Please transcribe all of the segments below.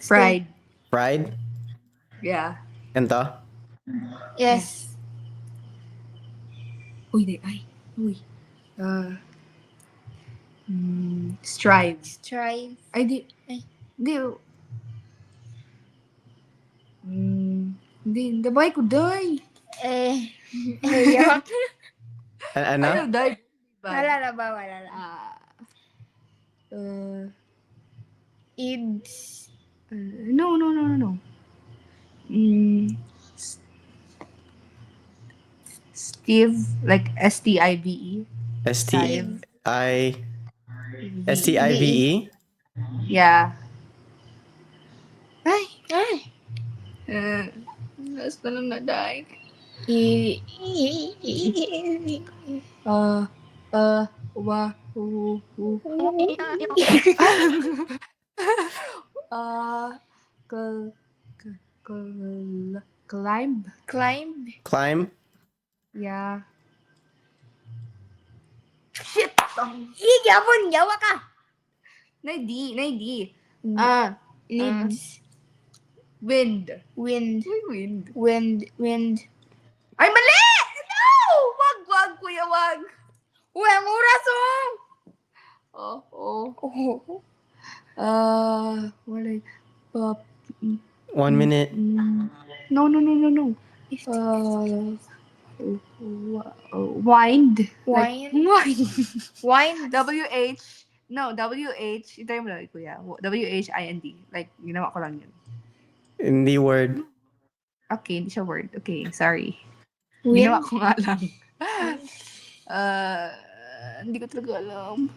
Fried. Fried? Yeah. Ganito? Yes. Uy, di. Ay. Uy. Strive. Strive. Ay, di. Ay. Di. Hindi. Dabay ko, day. Ayun. Ano? Ayaw, day. Wala na ba? Wala na. Ids. No. Steve, like STIVE. S-T-I... S-T-I-V-E? Yeah. Ay. Ay. Last na lang na, day. Wa, hu, Cl- climb. Climb. Climb? Yeah. Yapon, yawa ka. Nay di. Lids. Wind. Wind. Wind. Wind. Ay, mali! No! Wag, kuya, wag. Uy, ang oras Oh. oh. Wala. 1 minute. No. Wind. Wine. Wind. Wine. W-H. No, W-H. Itayin mo lang, kuya. W-H-I-N-D. Like, ginawa ko lang yun. Hindi word. Okay, hindi siya word. Okay, sorry. Wind. Ginawa ko nga lang. Hindi ko talaga alam.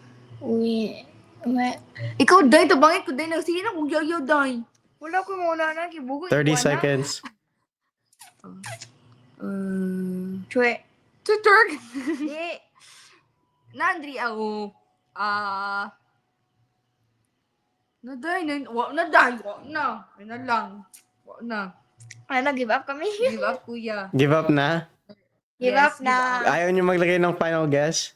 Ikaw, day, tabangit ko, day. Sige na kung yaw, day. Wala ko muna na. Kibugo. 30 seconds. Chwe. Tuturk. Di. Nandri ako. Naday, naday. Wag na. Ay na lang. Wag na. Ano, give up kami? Give up, kuya. Give up na? Give Yes, up na. Ayaw niyo maglagay ng final guess?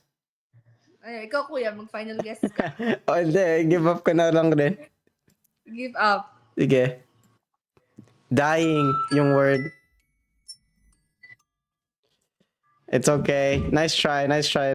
Ay, ikaw, kuya, mag-final guess ka. O hindi, give up ka na lang din. Give up. Sige. Dying yung word. It's okay. Nice try.